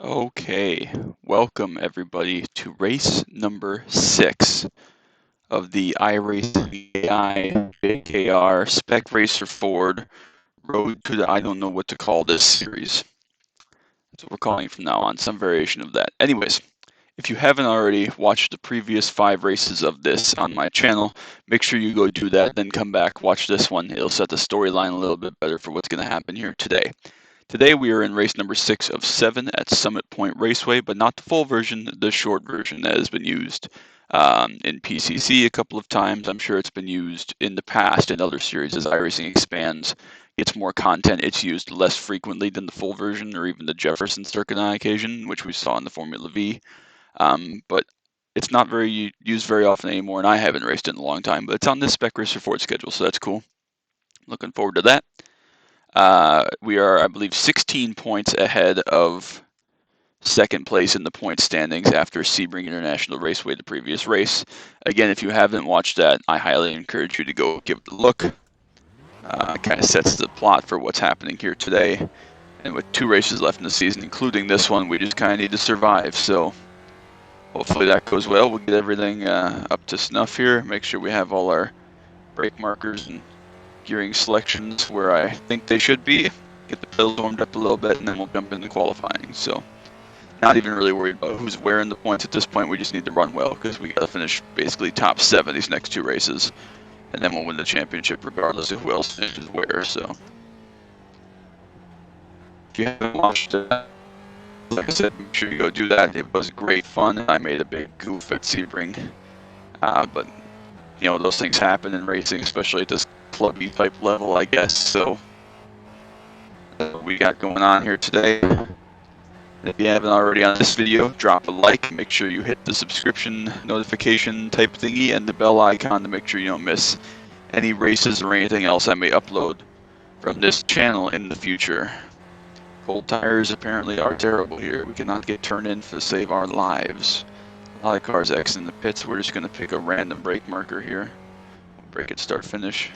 Okay, welcome everybody to race number 6 of the iRacing AI JKR Spec Racer Ford Road to the I don't know what to call this series. That's what we're calling it from now on, some variation of that. Anyways, if you haven't already watched the previous 5 races of this on my channel, make sure you go do that, then come back, watch this one. It'll set the storyline a little bit better for what's going to happen here today. Today we are in race number 6 of 7 at Summit Point Raceway, but not the full version, the short version that has been used in PCC a couple of times. I'm sure it's been used in the past in other series as iRacing expands, gets more content. It's used less frequently than the full version or even the Jefferson circuit on occasion, which we saw in the Formula V. But it's not very used very often anymore, and I haven't raced it in a long time. But it's on this Spec Racer Ford schedule, so that's cool. Looking forward to that. We are, I believe, 16 points ahead of second place in the point standings after Sebring International Raceway, the previous race. Again, if you haven't watched that, I highly encourage you to go give it a look. Kind of sets the plot for what's happening here today. And with 2 races left in the season, including this one, we just kind of need to survive. So hopefully that goes well. We'll get everything up to snuff here. Make sure we have all our brake markers and gearing selections where I think they should be. Get the pedals warmed up a little bit, and then we'll jump into qualifying. So not even really worried about who's where in the points at this point. We just need to run well because we got to finish basically top 7 these next 2 races, and then we'll win the championship regardless of who else finishes where. So if you haven't watched it, like I said, make sure you go do that. It was great fun. I made a big goof at Sebring, but you know those things happen in racing, especially at this clubby type level, I guess. So we got going on here today. If you haven't already on this video, drop a like, make sure you hit the subscription notification type thingy and the bell icon to make sure you don't miss any races or anything else I may upload from this channel in the future. Cold tires apparently are terrible here. We cannot get turned in to save our lives. A lot of cars exiting the pits. We're just going to pick a random brake marker here. We'll brake it start finish.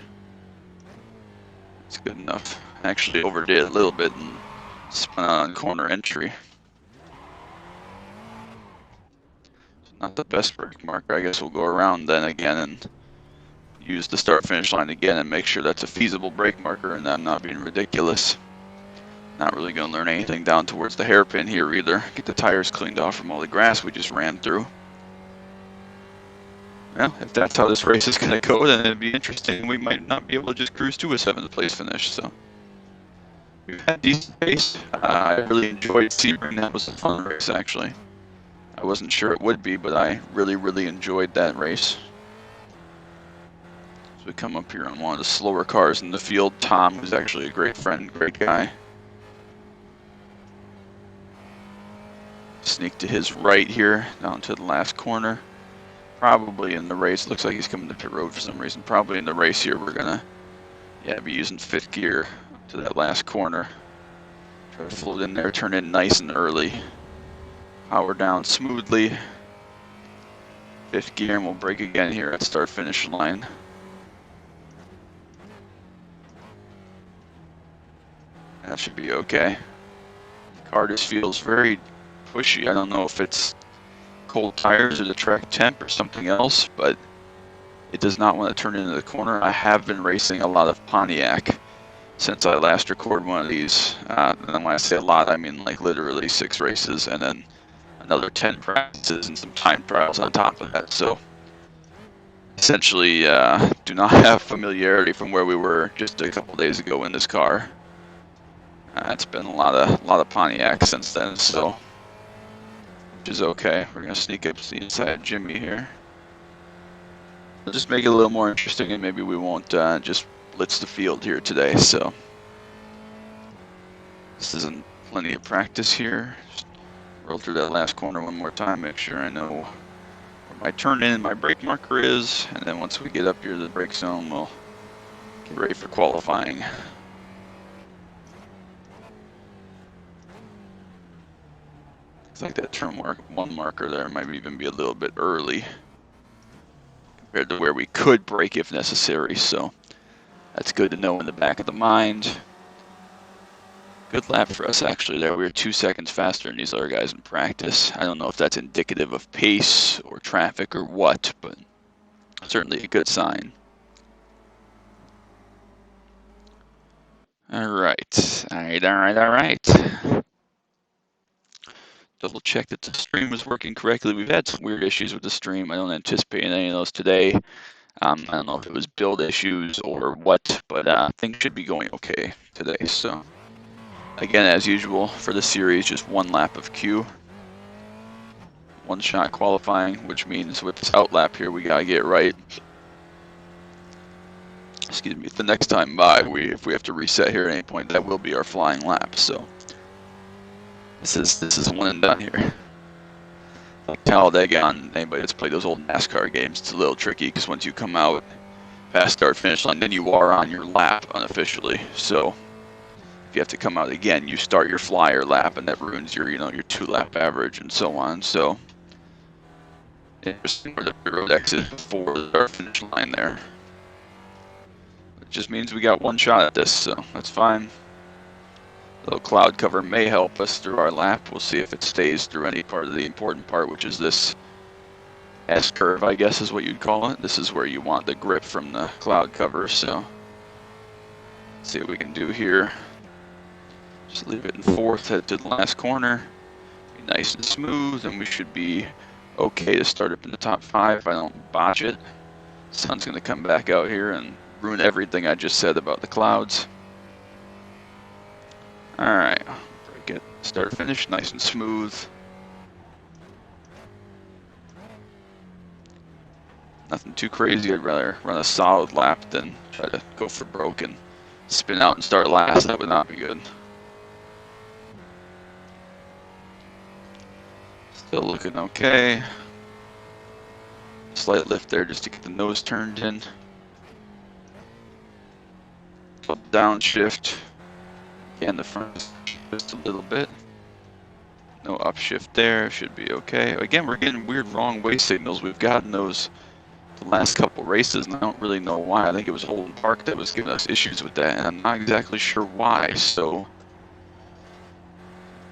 It's good enough. I actually overdid it a little bit and spun out on corner entry. Not the best brake marker. I guess we'll go around then again and use the start finish line again and make sure that's a feasible brake marker and I'm not being ridiculous. Not really going to learn anything down towards the hairpin here either. Get the tires cleaned off from all the grass we just ran through. Well, if that's how this race is going to go, then it'd be interesting. We might not be able to just cruise to a 7th place finish. So we've had decent pace. I really enjoyed Sebring. That was a fun race, actually. I wasn't sure it would be, but I really enjoyed that race. So we come up here on one of the slower cars in the field. Tom, who's actually a great friend, great guy. Sneak to his right here, down to the last corner. Probably in the race. Looks like he's coming to pit road for some reason. Probably in the race here, we're gonna, be using 5th gear to that last corner. Try to float in there, turn in nice and early. Power down smoothly. 5th gear, and we'll brake again here at start finish line. That should be okay. The car just feels very pushy. I don't know if it's cold tires or the track temp or something else, but it does not want to turn into the corner. I have been racing a lot of Pontiac since I last recorded one of these. And when I say a lot, I mean like literally 6 races and then another 10 practices and some time trials on top of that. So essentially do not have familiarity from where we were just a couple days ago in this car. It's been a lot of Pontiac since then, so which is okay. We're gonna sneak up to the inside Jimmy here. We'll just make it a little more interesting, and maybe we won't just blitz the field here today. So this isn't plenty of practice here. Just roll through that last corner one more time, make sure I know where my turn in and my brake marker is, and then once we get up here to the brake zone, we'll get ready for qualifying. Looks like that turn 1 marker there might even be a little bit early compared to where we could brake if necessary, so that's good to know in the back of the mind. Good lap for us actually there. We were 2 seconds faster than these other guys in practice. I don't know if that's indicative of pace or traffic or what, but certainly a good sign. All right. Double check that the stream is working correctly. We've had some weird issues with the stream. I don't anticipate any of those today. I don't know if it was build issues or what, but things should be going okay today. So, again, as usual for the series, just one lap of Q. One shot qualifying, which means with this out lap here, we gotta get it right. Excuse me. The next time by, if we have to reset here at any point, that will be our flying lap. So this is one and done here. Like Talladega on anybody that's played those old NASCAR games, it's a little tricky because once you come out past start finish line, then you are on your lap unofficially. So if you have to come out again, you start your flyer lap, and that ruins your your 2-lap average and so on. So interesting where the road exit before the start finish line there. It just means we got one shot at this, so that's fine. A little cloud cover may help us through our lap. We'll see if it stays through any part of the important part, which is this S-curve, I guess is what you'd call it. This is where you want the grip from the cloud cover, so let's see what we can do here. Just leave it in fourth, head to the last corner. Be nice and smooth, and we should be okay to start up in the top 5 if I don't botch it. Sun's going to come back out here and ruin everything I just said about the clouds. Alright, break it, start finish, nice and smooth. Nothing too crazy. I'd rather run a solid lap than try to go for broke and spin out and start last. That would not be good. Still looking okay. Slight lift there just to get the nose turned in. Downshift. Again, the front just a little bit. No upshift there. Should be okay. Again, we're getting weird wrong way signals. We've gotten those the last couple races, and I don't really know why. I think it was Holden Park that was giving us issues with that, and I'm not exactly sure why. So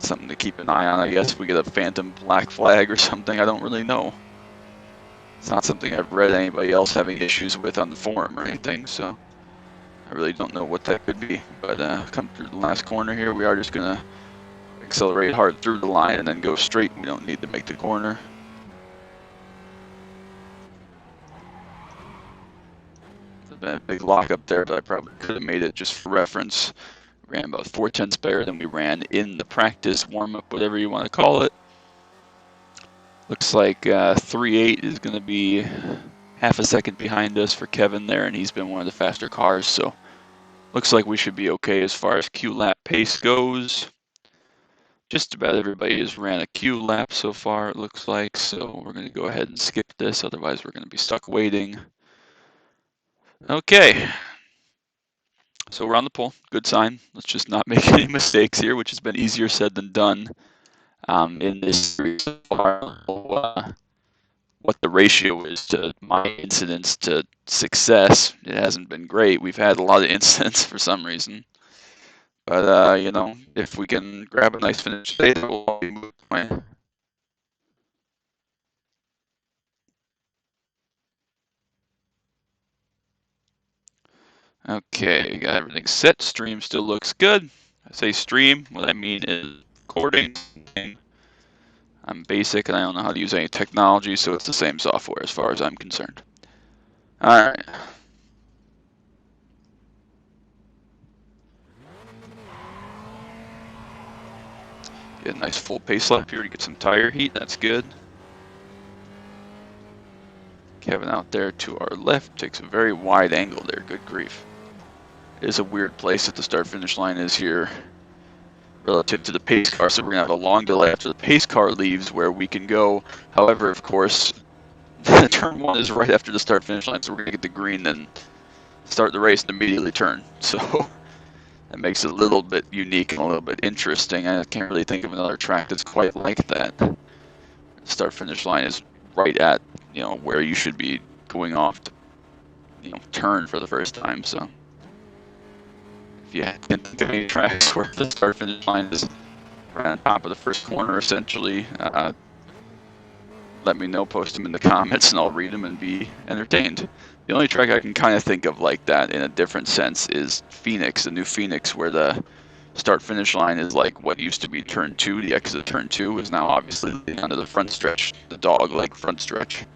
something to keep an eye on, I guess. If we get a phantom black flag or something, I don't really know. It's not something I've read anybody else having issues with on the forum or anything, so I really don't know what that could be. But come through the last corner here, we are just going to accelerate hard through the line and then go straight. We don't need to make the corner. There's been a big lock up there, but I probably could have made it just for reference. Ran about 4/10 better than we ran in the practice warm-up, whatever you want to call it. Looks like 3.8 is going to be half a second behind us for Kevin there, and he's been one of the faster cars, so looks like we should be okay as far as Q lap pace goes. Just about everybody has ran a Q lap so far, it looks like, so we're going to go ahead and skip this, otherwise we're going to be stuck waiting. Okay. So we're on the pole, good sign. Let's just not make any mistakes here, which has been easier said than done in this series so far. What the ratio is to my incidents to success, it hasn't been great. We've had a lot of incidents for some reason. But, if we can grab a nice finish today, we'll all be moving away. Okay, got everything set. Stream still looks good. I say stream, what I mean is recording. I'm basic and I don't know how to use any technology, so it's the same software as far as I'm concerned. Alright. Get a nice full pace lap here to get some tire heat, that's good. Kevin out there to our left takes a very wide angle there, good grief. It is a weird place that the start finish line is here relative to the pace car, so we're going to have a long delay after the pace car leaves where we can go. However, of course, turn 1 is right after the start finish line, so we're going to get the green and start the race and immediately turn. So that makes it a little bit unique and a little bit interesting. I can't really think of another track that's quite like that. The start finish line is right at where you should be going off to turn for the first time. So If you can't think of any tracks where the start finish line is right on top of the first corner, essentially, let me know, post them in the comments, and I'll read them and be entertained. The only track I can kind of think of like that in a different sense is Phoenix, the new Phoenix, where the start finish line is like what used to be turn 2. The exit of turn 2 is now obviously leading onto the front stretch, the dog leg front stretch.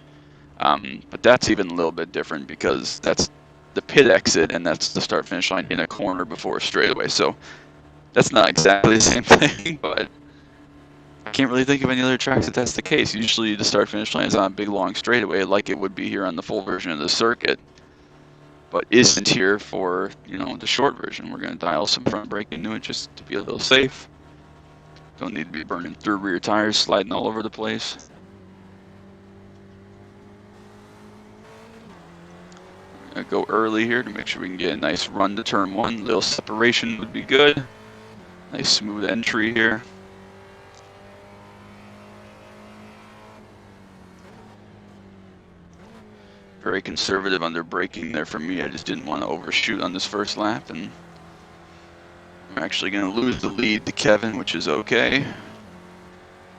But that's even a little bit different because that's the pit exit and that's the start finish line in a corner before a straightaway. So that's not exactly the same thing, but I can't really think of any other tracks that that's the case. Usually the start finish line is on a big long straightaway like it would be here on the full version of the circuit, but isn't here for, the short version. We're going to dial some front brake into it just to be a little safe. Don't need to be burning through rear tires, sliding all over the place. I'm going to go early here to make sure we can get a nice run to turn 1. Little separation would be good. Nice smooth entry here. Very conservative under braking there for me. I just didn't want to overshoot on this first lap, and we're actually going to lose the lead to Kevin, which is okay.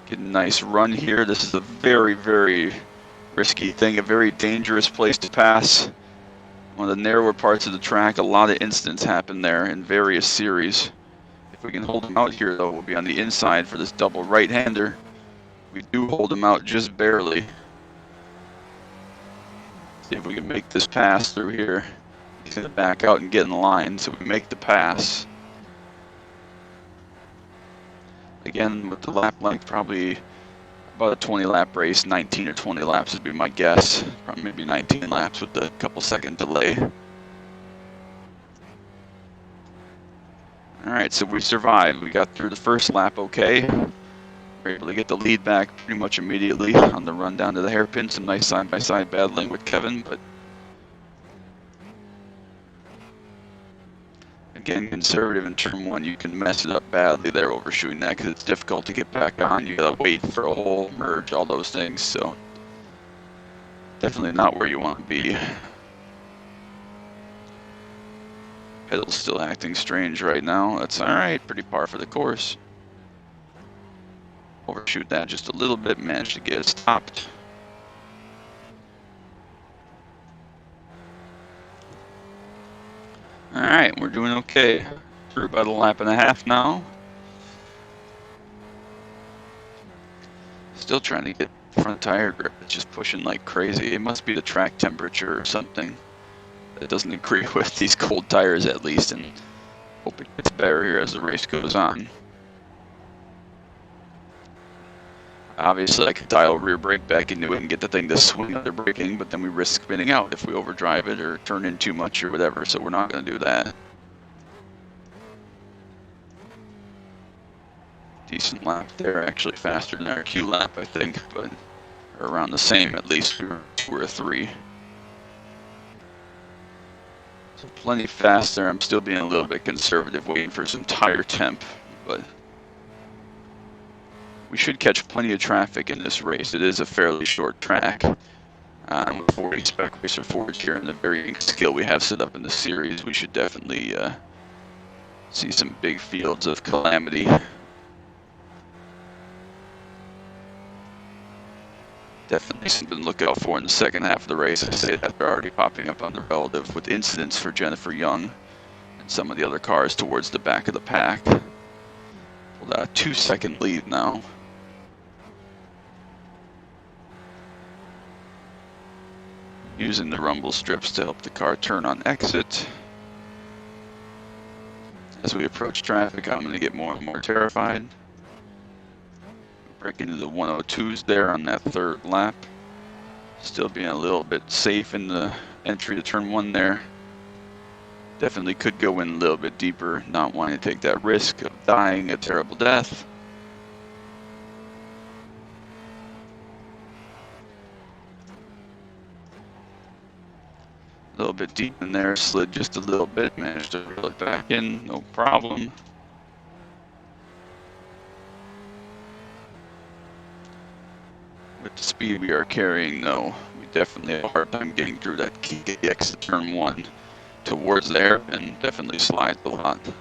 Get a nice run here. This is a very, very risky thing, a very dangerous place to pass. One of the narrower parts of the track. A lot of incidents happen there in various series. If we can hold him out here, though, we'll be on the inside for this double right-hander. We do hold him out just barely. See if we can make this pass through here. He's going to back out and get in line, so we make the pass. Again, with the lap length, probably about a 20 lap race. 19 or 20 laps would be my guess. Probably maybe 19 laps with a couple second delay. Alright, so we survived. We got through the first lap okay. We're able to get the lead back pretty much immediately on the run down to the hairpin. Some nice side-by-side battling with Kevin, but again, conservative in turn 1, you can mess it up badly there overshooting that because it's difficult to get back on. You gotta wait for a hole, merge, all those things, so definitely not where you want to be. Pedal's still acting strange right now. That's alright, pretty par for the course. Overshoot that just a little bit, managed to get it stopped. Alright, we're doing okay. Through about a lap and a half now. Still trying to get front tire grip. It's just pushing like crazy. It must be the track temperature or something that doesn't agree with these cold tires at least, and hope it gets better here as the race goes on. Obviously I could dial rear brake back into it and get the thing to swing under braking, but then we risk spinning out if we overdrive it or turn in too much or whatever, so we're not going to do that. Decent lap there, actually faster than our Q lap I think, but around the same at least. We were 2 or 3. So plenty fast there. I'm still being a little bit conservative, waiting for some tire temp, but we should catch plenty of traffic in this race. It is a fairly short track. With 40 Spec Racer Fords here and the varying skill we have set up in the series, we should definitely see some big fields of calamity. Definitely something to look out for in the second half of the race. I say that they're already popping up on the relative with incidents for Jennifer Young and some of the other cars towards the back of the pack. Pulled out a 2-second lead now. Using the rumble strips to help the car turn on exit. As we approach traffic, I'm going to get more and more terrified. Break into the 102s there on that third lap. Still being a little bit safe in the entry to turn 1 there. Definitely could go in a little bit deeper, not wanting to take that risk of dying a terrible death. A little bit deep in there, slid just a little bit, managed to reel it back in, no problem. With the speed we are carrying, though, we definitely have a hard time getting through that key exit turn 1. towards there and definitely slides a lot. We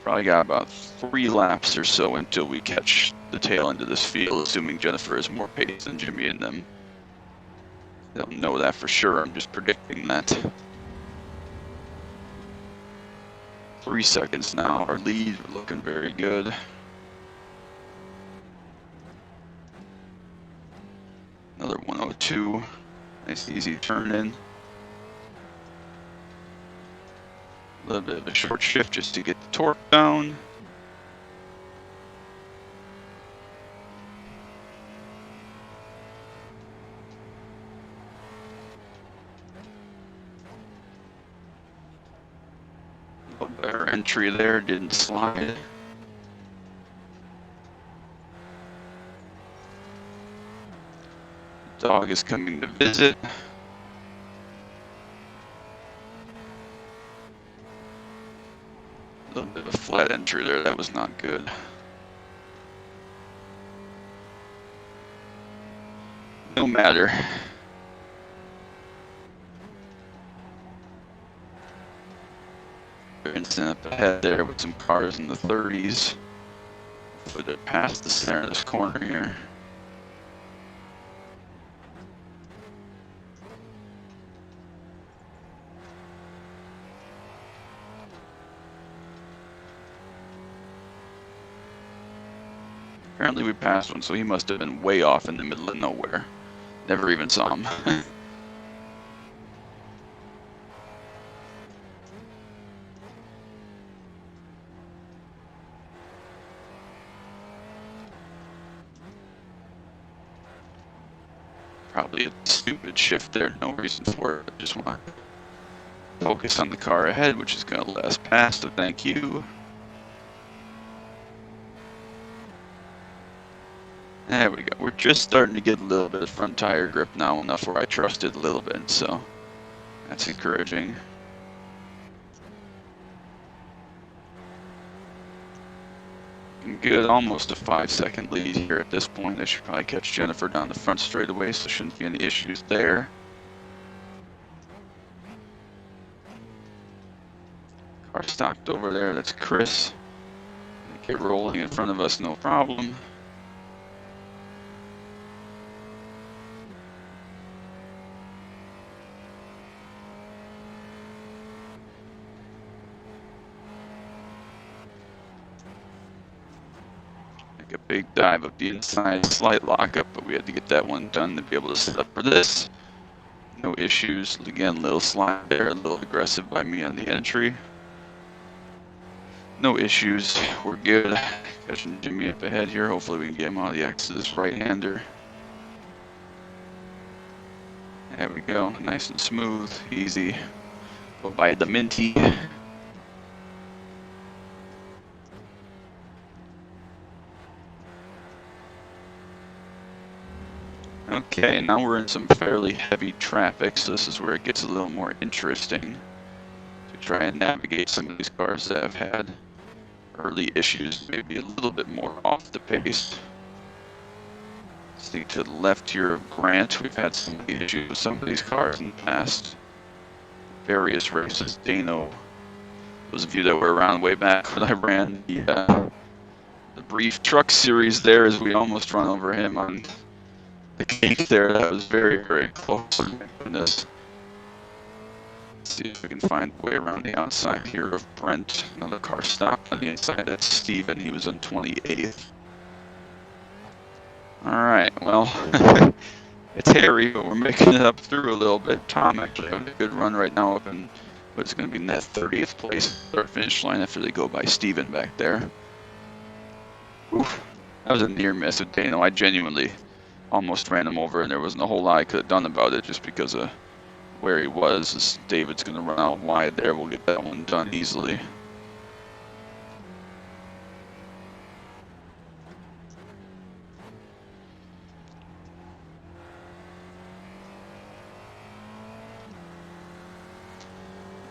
probably got about 3 laps or so until we catch the tail end of this field, assuming Jennifer has more pace than Jimmy and them. I don't know that for sure, I'm just predicting that. 3 seconds now, our lead, we're looking very good. Another 102, nice easy turn in. A little bit of a short shift just to get the torque down. A little better entry there, didn't slide. The dog is coming to visit. A little bit of a flat entry there, that was not good. No matter. Vincent up ahead there with some cars in the 30s. Hopefully they're past the center of this corner here. Apparently we passed one, so he must have been way off in the middle of nowhere. Never even saw him. Probably a stupid shift there, no reason for it. I just want to focus on the car ahead, which is going to let us pass, so thank you. There we go. We're just starting to get a little bit of front tire grip now, enough where I trust it a little bit, so that's encouraging. Good, almost a 5-second lead here at this point. I should probably catch Jennifer down the front straightaway, so shouldn't be any issues there. Car stopped over there, that's Chris. Get rolling in front of us, no problem. Make a big dive up the inside, slight lockup, but we had to get that one done to be able to set up for this. No issues. Again, little slide there, a little aggressive by me on the entry. No issues, we're good. Catching Jimmy up ahead here, hopefully we can get him out of the exit, this right-hander. There we go, nice and smooth, easy. Go by the minty. Okay, now we're in some fairly heavy traffic, so this is where it gets a little more interesting to try and navigate some of these cars that have had early issues, maybe a little bit more off the pace. See to the left here of Grant, we've had some of the issues with some of these cars in the past. Various races. Dano, those of you that were around way back when I ran the brief truck series there, as we almost run over him on the cake there. That was very, very close. Oh my goodness. Let's see if we can find a way around the outside here of Brent. Another car stopped on the inside. That's Steven. He was on 28th. Alright, well, it's hairy, but we're making it up through a little bit. Tom actually having a good run right now up in what's going to be in that 30th place start finish line after they go by Steven back there. Oof, that was a near miss with Dano. I genuinely almost ran him over, and there wasn't a whole lot I could have done about it just because of where he was. As David's going to run out wide there, we'll get that one done easily.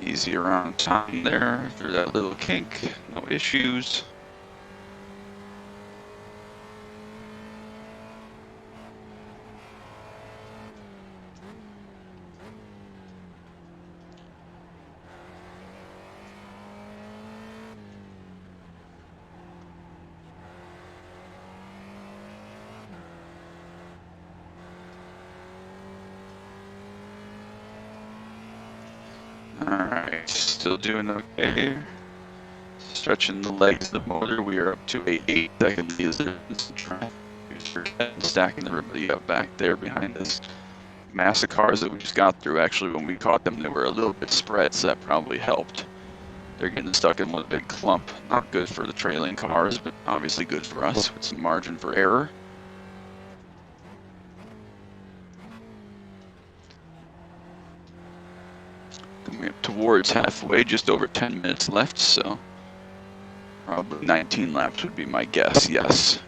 Easy around Tom there through that little kink, no issues. still doing okay here. Stretching the legs of the motor. We are up to a 8-second lead. Stacking everybody up back there behind us. Mass of cars that we just got through. Actually, when we caught them, they were a little bit spread, so that probably helped. They're getting stuck in one big clump. Not good for the trailing cars, but obviously good for us with some margin for error. Coming up towards halfway, just over 10 minutes left, so probably 19 laps would be my guess, yes.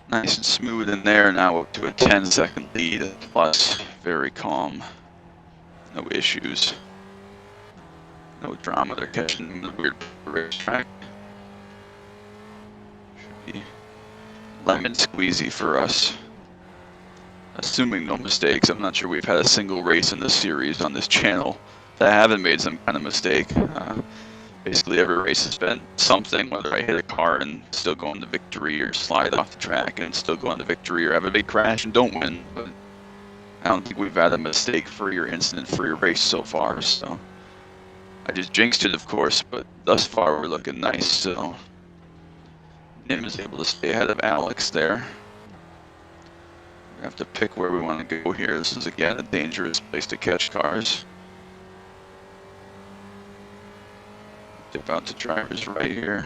Nice and smooth in there, now up to a 10-second lead, plus very calm. No issues. No drama, they're catching them in the weird racetrack. Should be lemon squeezy for us. Assuming no mistakes. I'm not sure we've had a single race in this series on this channel that I haven't made some kind of mistake. Basically every race has been something, whether I hit a car and still go into victory, or slide off the track and still go into victory, or have a big crash and don't win. But I don't think we've had a mistake-free or incident-free race so far, so I just jinxed it, of course, but thus far we're looking nice, so Nim is able to stay ahead of Alex there. We have to pick where we want to go here. This is, again, a dangerous place to catch cars. Dip out to driver's right here.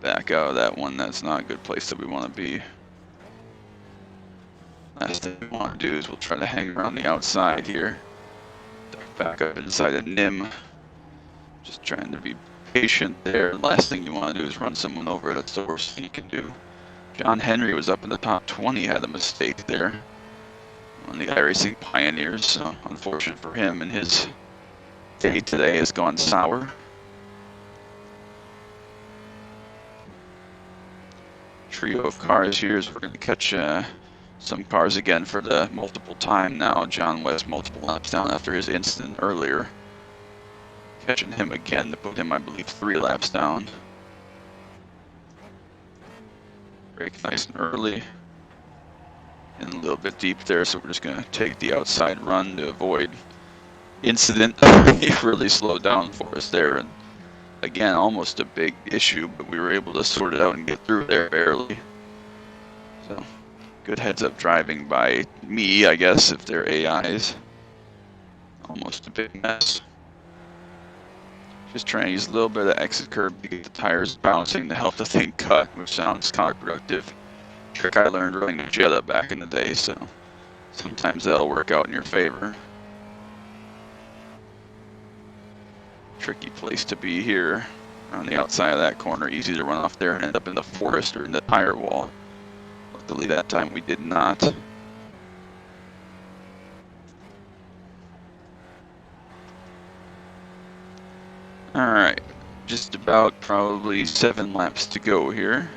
Back out of that one. That's not a good place that we want to be. Last thing we want to do is we'll try to hang around the outside here. Back up inside of Nim. Just trying to be patient there. Last thing you want to do is run someone over. That's the worst thing you can do. John Henry was up in the top 20, had a mistake there. One of the iRacing pioneers, so unfortunate for him, and his day today has gone sour. Trio of cars here as we're going to catch some cars again for the multiple time now. John West multiple laps down after his incident earlier. Catching him again to put him, I believe, 3 laps down. Brake nice and early. And a little bit deep there, so we're just going to take the outside run to avoid incident. He really slowed down for us there. And again, almost a big issue, but we were able to sort it out and get through there barely. So, good heads-up driving by me, I guess, if they're AIs. Almost a big mess. Just trying to use a little bit of exit curb to get the tires bouncing to help the thing cut, which sounds counterproductive. Trick I learned running a Jetta back in the day, so sometimes that'll work out in your favor. Tricky place to be here on the outside of that corner. Easy to run off there and end up in the forest or in the tire wall. Luckily that time we did not. Alright, just about probably 7 laps to go here.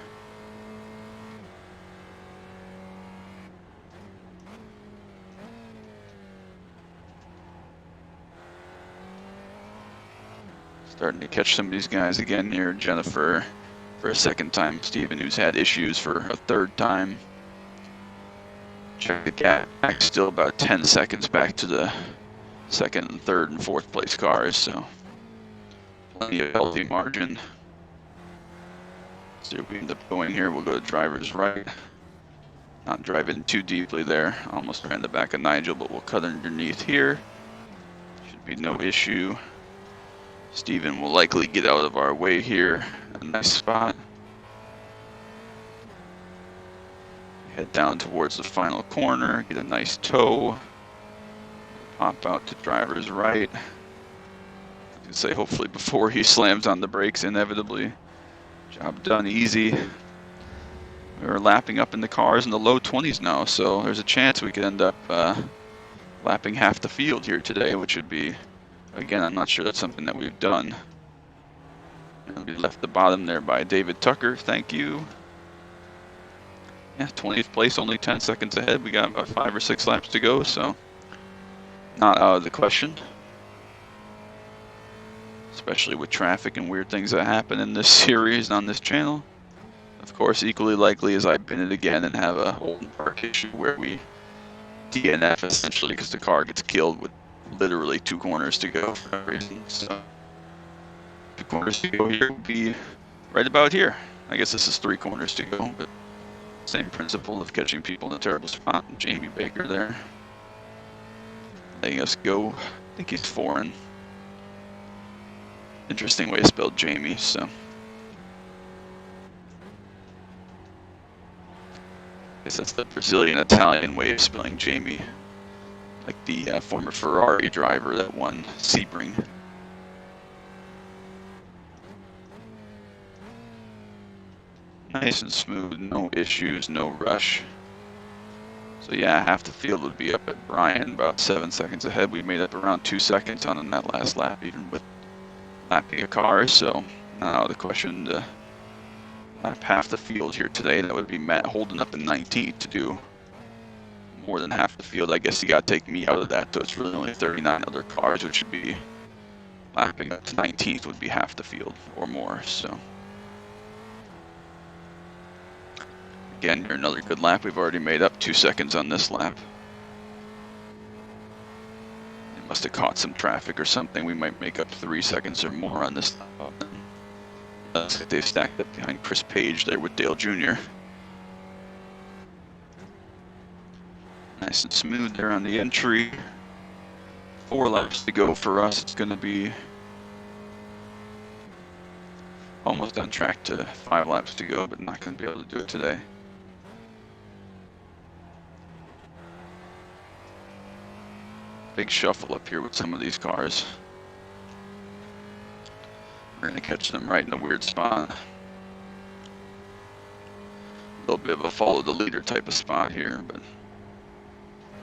Starting to catch some of these guys again here. Jennifer for a second time. Steven, who's had issues for a 3rd time. Check the gap back, still about 10 seconds back to the 2nd and 3rd and 4th place cars, so plenty of healthy margin. So if we end up going here, we'll go to driver's right. Not driving too deeply there. Almost ran the back of Nigel, but we'll cut underneath here. Should be no issue. Steven will likely get out of our way here. A nice spot. Head down towards the final corner, get a nice toe. Pop out to driver's right. I can say hopefully before he slams on the brakes inevitably. Job done easy. We're lapping up in the cars in the low 20s now, so there's a chance we could end up lapping half the field here today, which would be, again, I'm not sure that's something that we've done. And we left the bottom there by David Tucker, thank you. Yeah, 20th place, only 10 seconds ahead. We got about 5 or 6 laps to go, so not out of the question. especially with traffic and weird things that happen in this series on this channel. Of course, equally likely as I bin it again and have a hold and park issue where we DNF essentially because the car gets killed with literally 2 corners to go for no reason. So 2 corners to go here would be right about here. I guess this is 3 corners to go, but same principle of catching people in a terrible spot. Jamie Baker there, letting us go. I think he's foreign. Interesting way to spell Jamie, so. I guess that's the Brazilian-Italian way of spelling Jamie. Like the former Ferrari driver that won Sebring. Nice and smooth, no issues, no rush. So yeah, half the field would be up at Brian, about 7 seconds ahead. We made up around 2 seconds on that last lap, even with lapping a car. So now the question to lap half the field here today, that would be Matt holding up in 19th to do more than half the field. I guess you got to take me out of that, so it's really only 39 other cars, which would be lapping up to 19th would be half the field or more. So again, here another good lap. We've already made up 2 seconds on this lap. They must have caught some traffic or something. We might make up 3 seconds or more on this lap. Looks like they've stacked up behind Chris Page there with Dale Jr. Nice and smooth there on the entry. 4 laps to go for us. It's going to be almost on track to 5 laps to go, but not going to be able to do it today. Big shuffle up here with some of these cars. We're going to catch them right in a weird spot. A little bit of a follow the leader type of spot here, but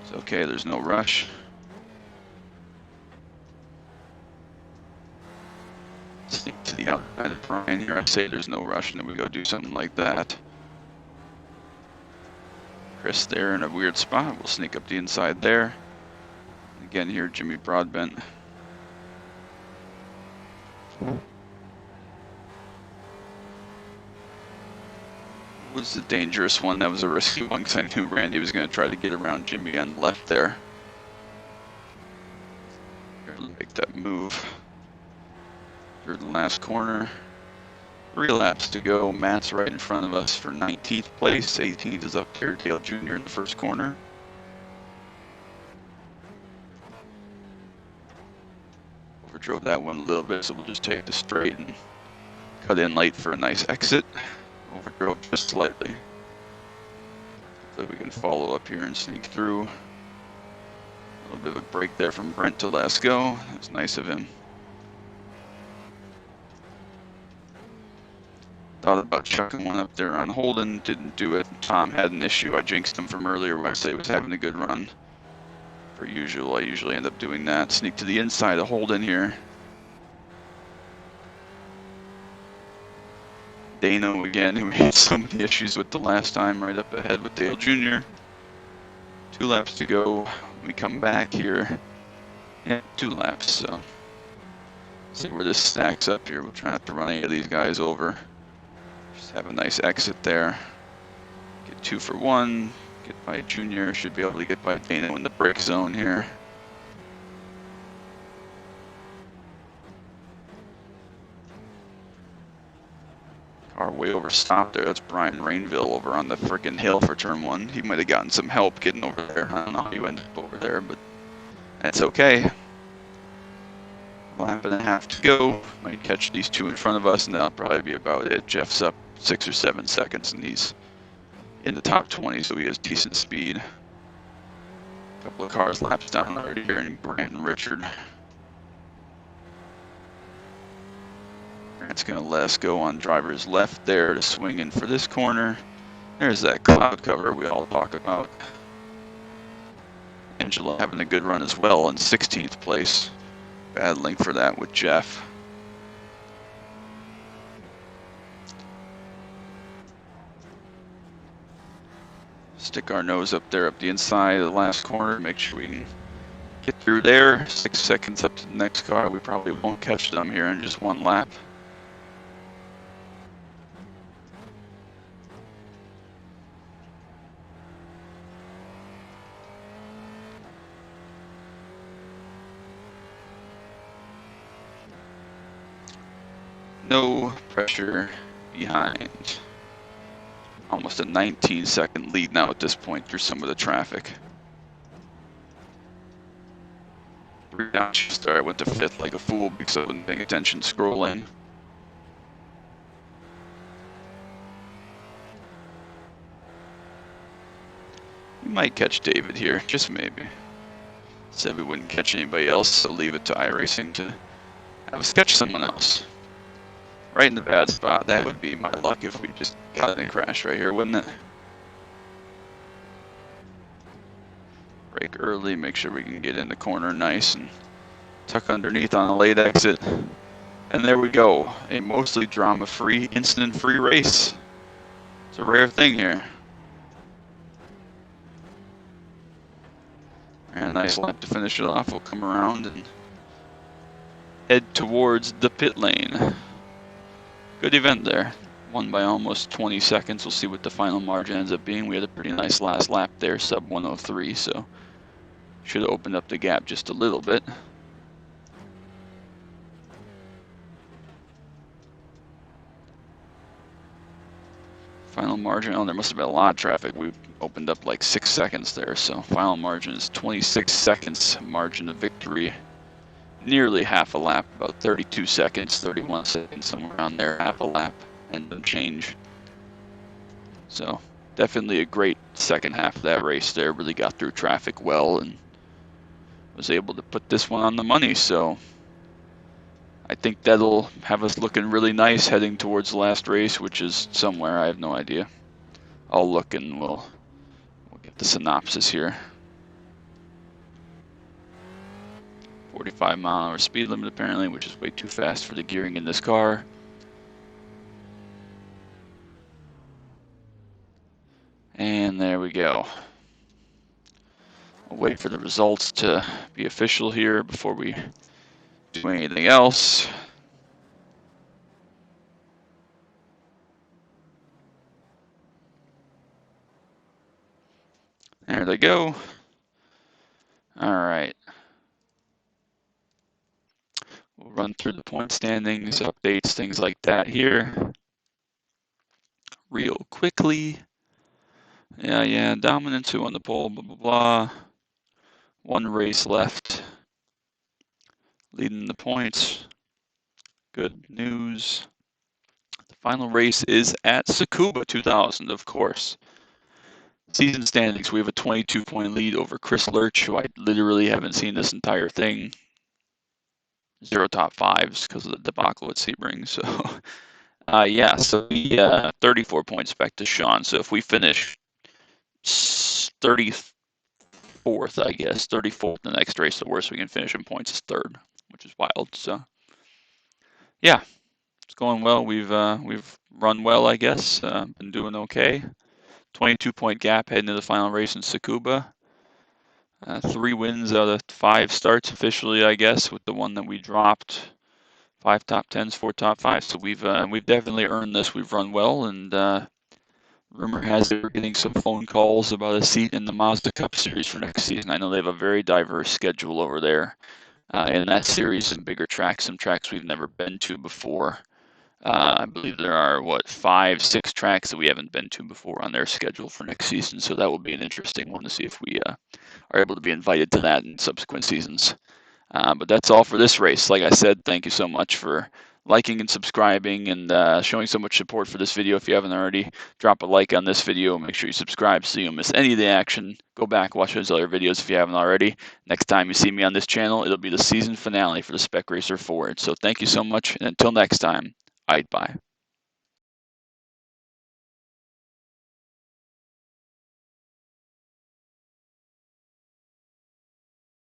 it's okay, there's no rush. Sneak to the outside of Brian here. I say there's no rush, and then we go do something like that. Chris there in a weird spot. We'll sneak up the inside there. Again here, Jimmy Broadbent. Was the dangerous one. That was a risky one because I knew Randy was going to try to get around Jimmy on the left there. Make that move. Through the last corner. 3 laps to go. Matt's right in front of us for 19th place. 18th is up there. Dale Jr. in the first corner. Overdrove that one a little bit, so we'll just take the straight and cut in late for a nice exit. Overdrove just slightly. So we can follow up here and sneak through. A little bit of a break there from Brent to last go. That's nice of him. Thought about chucking one up there on Holden, didn't do it. Tom had an issue. I jinxed him from earlier when I say he was having a good run. Per usual, I usually end up doing that. Sneak to the inside of Holden here. Dano again, who we had so many issues with the last time, right up ahead with Dale Jr. 2 laps to go. We come back here. Yeah, 2 laps, so see where this stacks up here. We'll try not to run any of these guys over. Just have a nice exit there. Get 2 for 1. Get by Junior. Should be able to get by Dano in the break zone here. Car way over stopped there. That's Brian Rainville over on the frickin' hill for turn 1. He might have gotten some help getting over there. I don't know how he ended up over there, but that's okay. Lap and a half to go. Might catch these 2 in front of us, and that'll probably be about it. Jeff's up 6 or 7 seconds, and he's in the top 20, so he has decent speed. A couple of cars laps down already here, and Grant and Richard. Grant's going to let us go on driver's left there to swing in for this corner. There's that cloud cover we all talk about. Angela having a good run as well in 16th place. Battling for that with Jeff. Stick our nose up there up the inside of the last corner. Make sure we can get through there. 6 seconds up to the next car. We probably won't catch them here in just one lap. No pressure behind. Almost a 19-second lead now at this point through some of the traffic. 3 down start. I went to 5th like a fool because I wasn't paying attention scrolling. We might catch David here, just maybe. Said we wouldn't catch anybody else, so leave it to iRacing to have us catch someone else. Right in the bad spot. That would be my luck if we just got in a crash right here, wouldn't it? Brake early, make sure we can get in the corner nice and tuck underneath on a late exit. And there we go, a mostly drama-free, incident-free race. It's a rare thing here. And a nice lap to finish it off. We'll come around and head towards the pit lane. Good event there. Won by almost 20 seconds. We'll see what the final margin ends up being. We had a pretty nice last lap there, sub 103, so should have opened up the gap just a little bit. Final margin, oh, there must have been a lot of traffic. We opened up like 6 seconds there, so final margin is 26 seconds margin of victory. Nearly half a lap, about 32 seconds, 31 seconds, somewhere around there, half a lap and some change. So definitely a great second half of that race there. Really got through traffic well and was able to put this one on the money. So I think that'll have us looking really nice heading towards the last race, which is somewhere, I have no idea. I'll look and we'll get the synopsis here. 45-mile-an-hour speed limit apparently, which is way too fast for the gearing in this car. And there we go. I'll wait for the results to be official here before we do anything else. There they go. All right. We'll run through the point standings, updates, things like that here real quickly. Yeah, dominant 2 on the pole, blah, blah, blah. 1 race left. Leading the points. Good news. The final race is at Tsukuba 2000, of course. Season standings, we have a 22-point lead over Chris Lurch, who I literally haven't seen this entire thing. 0 top 5s because of the debacle at Sebring. So, yeah, so we 34 points back to Sean. So if we finish 34th, I guess, 34th the next race, the worst we can finish in points is 3rd, which is wild. So, yeah, it's going well. We've run well, I guess. Been doing okay. 22-point gap heading to the final race in Tsukuba. 3 wins out of 5 starts officially, I guess, with the one that we dropped. 5 top 10s, 4 top 5s. So we've definitely earned this. We've run well, and rumor has it we're getting some phone calls about a seat in the Mazda Cup Series for next season. I know they have a very diverse schedule over there in that series, and bigger tracks, some tracks we've never been to before. I believe there are, 5, 6 tracks that we haven't been to before on their schedule for next season. So that will be an interesting one to see if we are able to be invited to that in subsequent seasons. But that's all for this race. Like I said, thank you so much for liking and subscribing and showing so much support for this video. If you haven't already, drop a like on this video. Make sure you subscribe so you don't miss any of the action. Go back, watch those other videos if you haven't already. Next time you see me on this channel, it'll be the season finale for the Spec Racer Forward. So thank you so much, and until next time, bye.